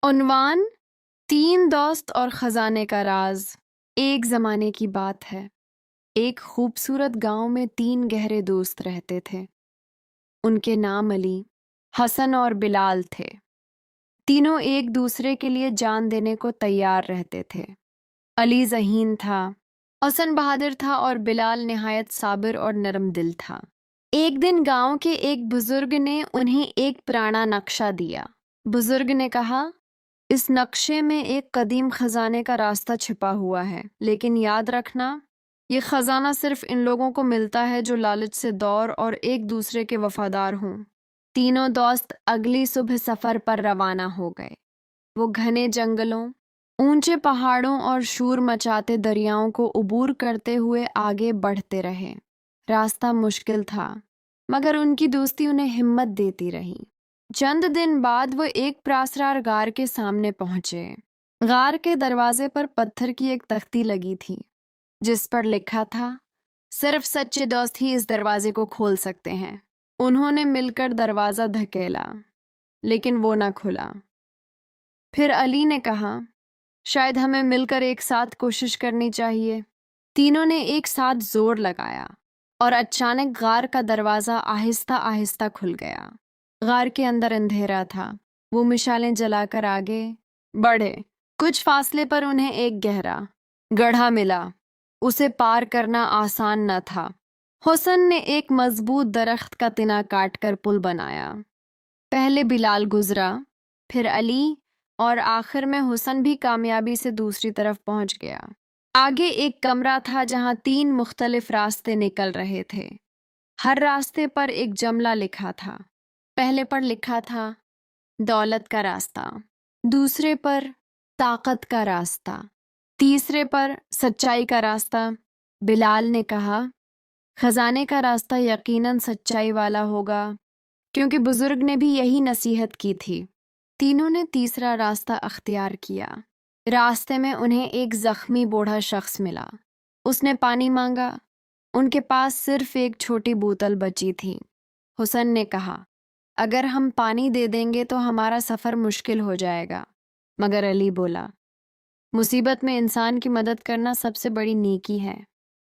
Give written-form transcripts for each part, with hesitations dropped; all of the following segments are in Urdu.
عنوان: تین دوست اور خزانے کا راز۔ ایک زمانے کی بات ہے۔ ایک خوبصورت گاؤں میں تین گہرے دوست رہتے تھے۔ ان کے نام علی، حسن اور بلال تھے۔ تینوں ایک دوسرے کے لیے جان دینے کو تیار رہتے تھے۔ علی ذہین تھا، حسن بہادر تھا اور بلال نہایت صابر اور نرم دل تھا۔ ایک دن گاؤں کے ایک بزرگ نے انہیں ایک پرانا نقشہ دیا۔ بزرگ نے کہا، اس نقشے میں ایک قدیم خزانے کا راستہ چھپا ہوا ہے، لیکن یاد رکھنا، یہ خزانہ صرف ان لوگوں کو ملتا ہے جو لالچ سے دور اور ایک دوسرے کے وفادار ہوں۔ تینوں دوست اگلی صبح سفر پر روانہ ہو گئے۔ وہ گھنے جنگلوں، اونچے پہاڑوں اور شور مچاتے دریاؤں کو عبور کرتے ہوئے آگے بڑھتے رہے۔ راستہ مشکل تھا، مگر ان کی دوستی انہیں ہمت دیتی رہی۔ چند دن بعد وہ ایک پراسرار غار کے سامنے پہنچے۔ غار کے دروازے پر پتھر کی ایک تختی لگی تھی، جس پر لکھا تھا، صرف سچے دوست ہی اس دروازے کو کھول سکتے ہیں۔ انہوں نے مل کر دروازہ دھکیلا، لیکن وہ نہ کھلا۔ پھر علی نے کہا، شاید ہمیں مل کر ایک ساتھ کوشش کرنی چاہیے۔ تینوں نے ایک ساتھ زور لگایا اور اچانک غار کا دروازہ آہستہ آہستہ کھل گیا۔ غار کے اندر اندھیرا تھا۔ وہ مشالیں جلا کر آگے بڑھے۔ کچھ فاصلے پر انہیں ایک گہرا گڑھا ملا۔ اسے پار کرنا آسان نہ تھا۔ حسن نے ایک مضبوط درخت کا تنا کاٹ کر پل بنایا۔ پہلے بلال گزرا، پھر علی، اور آخر میں حسن بھی کامیابی سے دوسری طرف پہنچ گیا۔ آگے ایک کمرہ تھا جہاں تین مختلف راستے نکل رہے تھے۔ ہر راستے پر ایک جملہ لکھا تھا۔ پہلے پر لکھا تھا، دولت کا راستہ، دوسرے پر طاقت کا راستہ، تیسرے پر سچائی کا راستہ۔ بلال نے کہا، خزانے کا راستہ یقیناً سچائی والا ہوگا، کیونکہ بزرگ نے بھی یہی نصیحت کی تھی۔ تینوں نے تیسرا راستہ اختیار کیا۔ راستے میں انہیں ایک زخمی بوڑھا شخص ملا۔ اس نے پانی مانگا۔ ان کے پاس صرف ایک چھوٹی بوتل بچی تھی۔ حسن نے کہا، اگر ہم پانی دے دیں گے تو ہمارا سفر مشکل ہو جائے گا، مگر علی بولا، مصیبت میں انسان کی مدد کرنا سب سے بڑی نیکی ہے۔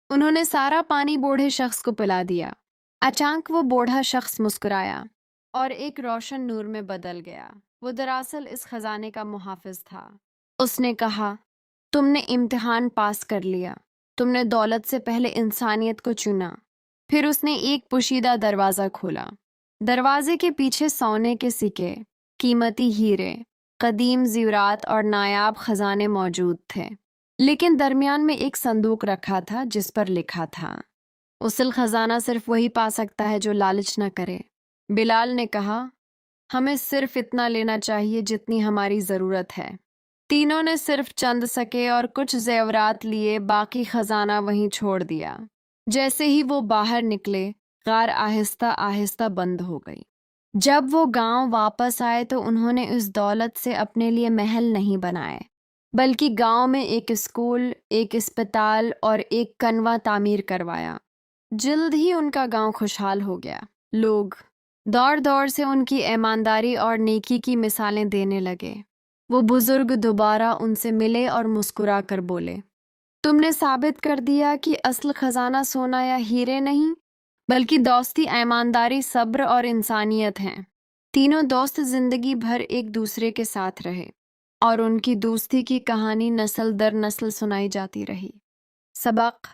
انہوں نے سارا پانی بوڑھے شخص کو پلا دیا۔ اچانک وہ بوڑھا شخص مسکرایا اور ایک روشن نور میں بدل گیا۔ وہ دراصل اس خزانے کا محافظ تھا۔ اس نے کہا، تم نے امتحان پاس کر لیا، تم نے دولت سے پہلے انسانیت کو چنا۔ پھر اس نے ایک پوشیدہ دروازہ کھولا۔ دروازے کے پیچھے سونے کے سکے، قیمتی ہیرے، قدیم زیورات اور نایاب خزانے موجود تھے، لیکن درمیان میں ایک صندوق رکھا تھا جس پر لکھا تھا، اصل خزانہ صرف وہی پا سکتا ہے جو لالچ نہ کرے۔ بلال نے کہا، ہمیں صرف اتنا لینا چاہیے جتنی ہماری ضرورت ہے۔ تینوں نے صرف چند سکے اور کچھ زیورات لیے، باقی خزانہ وہیں چھوڑ دیا۔ جیسے ہی وہ باہر نکلے، غار آہستہ آہستہ بند ہو گئی۔ جب وہ گاؤں واپس آئے تو انہوں نے اس دولت سے اپنے لیے محل نہیں بنائے، بلکہ گاؤں میں ایک اسکول، ایک اسپتال اور ایک کنواں تعمیر کروایا۔ جلد ہی ان کا گاؤں خوشحال ہو گیا۔ لوگ دور دور سے ان کی ایمانداری اور نیکی کی مثالیں دینے لگے۔ وہ بزرگ دوبارہ ان سے ملے اور مسکرا کر بولے، تم نے ثابت کر دیا کہ اصل خزانہ سونا یا ہیرے نہیں، بلکہ دوستی، ایمانداری، صبر اور انسانیت ہیں۔ تینوں دوست زندگی بھر ایک دوسرے کے ساتھ رہے اور ان کی دوستی کی کہانی نسل در نسل سنائی جاتی رہی۔ سبق: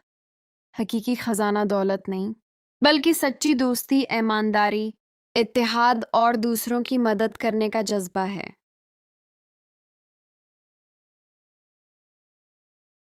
حقیقی خزانہ دولت نہیں، بلکہ سچی دوستی، ایمانداری، اتحاد اور دوسروں کی مدد کرنے کا جذبہ ہے۔